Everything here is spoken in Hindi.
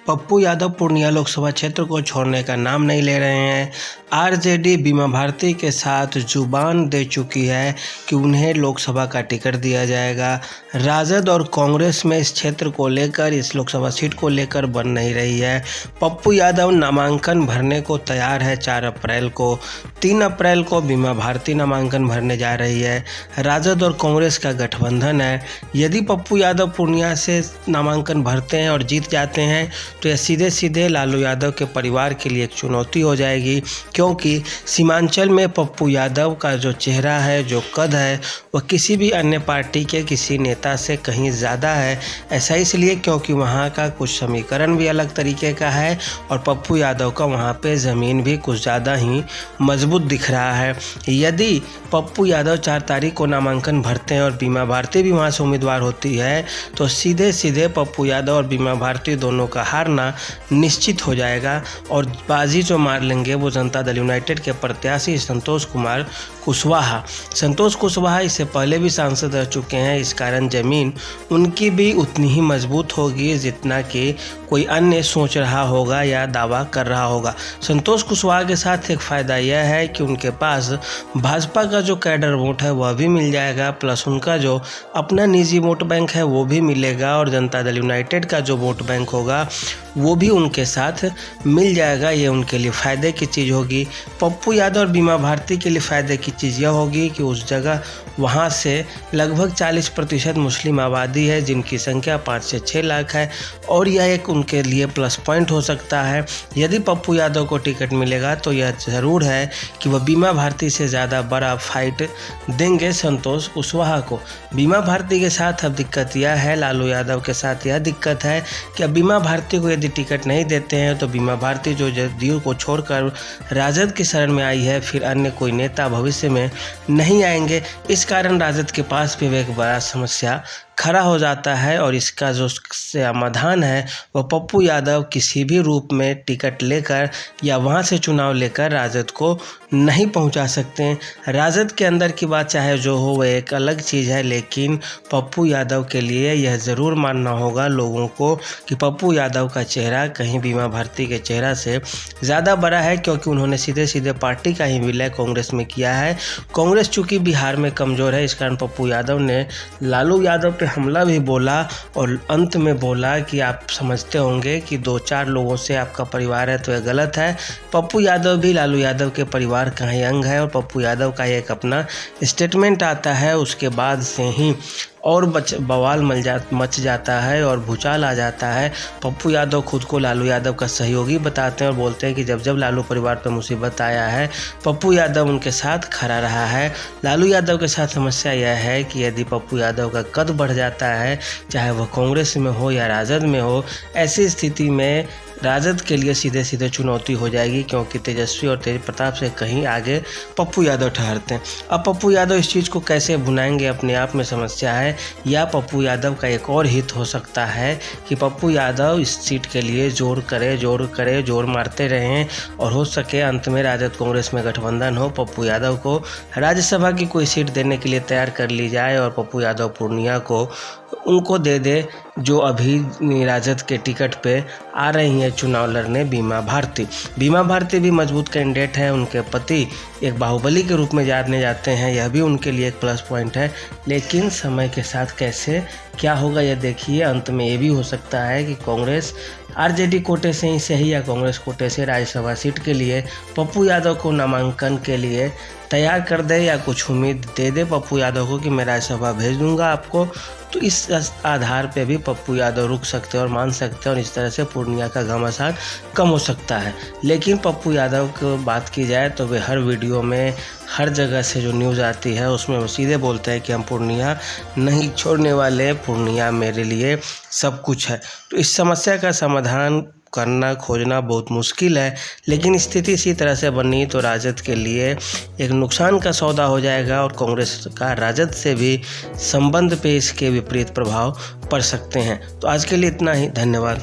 पप्पू यादव पूर्णिया लोकसभा क्षेत्र को छोड़ने का नाम नहीं ले रहे हैं। आरजेडी बीमा भारती के साथ जुबान दे चुकी है कि उन्हें लोकसभा का टिकट दिया जाएगा। राजद और कांग्रेस में इस क्षेत्र को लेकर, इस लोकसभा सीट को लेकर बन नहीं रही है। पप्पू यादव नामांकन भरने को तैयार है। 4 अप्रैल को, 3 अप्रैल को बीमा भारती नामांकन भरने जा रही है। राजद और कांग्रेस का गठबंधन है। यदि पप्पू यादव पूर्णिया से नामांकन भरते हैं और जीत जाते हैं तो यह सीधे सीधे लालू यादव के परिवार के लिए एक चुनौती हो जाएगी, क्योंकि सीमांचल में पप्पू यादव का जो चेहरा है, जो कद है, वह किसी भी अन्य पार्टी के किसी नेता से कहीं ज़्यादा है। ऐसा इसलिए क्योंकि वहाँ का कुछ समीकरण भी अलग तरीके का है और पप्पू यादव का वहाँ पे ज़मीन भी कुछ ज़्यादा ही मजबूत दिख रहा है। यदि पप्पू यादव 4 तारीख को नामांकन भरते हैं और बीमा भारती भी वहाँ से उम्मीदवार होती है तो सीधे सीधे पप्पू यादव और बीमा भारती दोनों का हारना निश्चित हो जाएगा और बाजी जो मार लेंगे वो जनता दल यूनाइटेड के प्रत्याशी संतोष कुमार कुशवाहा। संतोष कुशवाहा इससे पहले भी सांसद रह चुके हैं, इस कारण ज़मीन उनकी भी उतनी ही मजबूत होगी जितना कि कोई अन्य सोच रहा होगा या दावा कर रहा होगा। संतोष कुशवाहा के साथ एक फ़ायदा यह है कि उनके पास भाजपा का जो कैडर वोट है वह भी मिल जाएगा, प्लस उनका जो अपना निजी वोट बैंक है वो भी मिलेगा और जनता दल यूनाइटेड का जो वोट बैंक होगा वो भी उनके साथ मिल जाएगा। ये उनके लिए फ़ायदे की चीज़ होगी। पप्पू यादव और बीमा भारती के लिए फ़ायदे की चीज़ यह होगी कि उस जगह वहाँ से लगभग 40% मुस्लिम आबादी है, जिनकी संख्या 5 से 6 लाख है और यह एक उनके लिए प्लस पॉइंट हो सकता है। यदि पप्पू यादव को टिकट मिलेगा तो यह ज़रूर है कि वह बीमा भारती से ज़्यादा बड़ा फाइट देंगे संतोष कुशवाहा को। बीमा भारती के साथ अब दिक्कत यह है, लालू यादव के साथ यह दिक्कत है कि अब बीमा भारती को यदि टिकट नहीं देते हैं तो बीमा भारती जो जदयू को छोड़कर राजद की शरण में आई है, फिर अन्य कोई नेता भविष्य में नहीं आएंगे। इस कारण राजद के पास भी एक बड़ा समस्या खड़ा हो जाता है और इसका जो समाधान है वह पप्पू यादव किसी भी रूप में टिकट लेकर या वहां से चुनाव लेकर राजद को नहीं पहुंचा सकते हैं। राजद के अंदर की बात चाहे जो हो वह एक अलग चीज़ है, लेकिन पप्पू यादव के लिए यह ज़रूर मानना होगा लोगों को कि पप्पू यादव का चेहरा कहीं बीमा भारती के चेहरा से ज़्यादा बड़ा है, क्योंकि उन्होंने सीधे सीधे पार्टी का ही विलय कांग्रेस में किया है। कांग्रेस चूँकि बिहार में कमज़ोर है, इस कारण पप्पू यादव ने लालू यादव पे हमला भी बोला और अंत में बोला कि आप समझते होंगे कि 2-4 लोगों से आपका परिवार है तो यह गलत है। पप्पू यादव भी लालू यादव के परिवार का ही अंग है और पप्पू यादव का एक अपना स्टेटमेंट आता है, उसके बाद से ही और बवाल मच जाता है और भूचाल आ जाता है। पप्पू यादव खुद को लालू यादव का सहयोगी बताते हैं और बोलते हैं कि जब जब लालू परिवार पर मुसीबत आया है पप्पू यादव उनके साथ खड़ा रहा है। लालू यादव के साथ समस्या यह है कि यदि पप्पू यादव का कद बढ़ जाता है, चाहे वह कांग्रेस में हो या राजद में हो, ऐसी स्थिति में राजद के लिए सीधे सीधे चुनौती हो जाएगी, क्योंकि तेजस्वी और तेज प्रताप से कहीं आगे पप्पू यादव ठहरते हैं। अब पप्पू यादव इस चीज़ को कैसे भुनाएंगे अपने आप में समस्या है, या पप्पू यादव का एक और हित हो सकता है कि पप्पू यादव इस सीट के लिए जोर मारते रहें और हो सके अंत में राजद कांग्रेस में गठबंधन हो, पप्पू यादव को राज्यसभा की कोई सीट देने के लिए तैयार कर ली जाए और पप्पू यादव पूर्णिया को उनको दे दे जो अभी राजद के टिकट पे आ रही हैं चुनाव लड़ने बीमा भारती। बीमा भारती भी मजबूत कैंडिडेट हैं, उनके पति एक बाहुबली के रूप में जाने जाते हैं, यह भी उनके लिए एक प्लस पॉइंट है। लेकिन समय के साथ कैसे क्या होगा यह देखिए। अंत में ये भी हो सकता है कि कांग्रेस आरजेडी कोटे से ही सही या कांग्रेस कोटे से राज्यसभा सीट के लिए पप्पू यादव को नामांकन के लिए तैयार कर दे या कुछ उम्मीद दे दे पप्पू यादव को कि मैं राज्यसभा भेज दूंगा आपको, तो इस आधार पे भी पप्पू यादव रुक सकते हैं और मान सकते हैं और इस तरह से पूर्णिया का घमासान कम हो सकता है। लेकिन पप्पू यादव की बात की जाए तो वे हर वीडियो में, हर जगह से जो न्यूज़ आती है उसमें वो सीधे बोलते हैं कि हम पूर्णिया नहीं छोड़ने वाले, पूर्णिया मेरे लिए सब कुछ है। तो इस समस्या का समाधान करना खोजना बहुत मुश्किल है, लेकिन स्थिति इसी तरह से बनी तो राजद के लिए एक नुकसान का सौदा हो जाएगा और कांग्रेस का राजद से भी संबंध पे इसके विपरीत प्रभाव पड़ सकते हैं। तो आज के लिए इतना ही, धन्यवाद।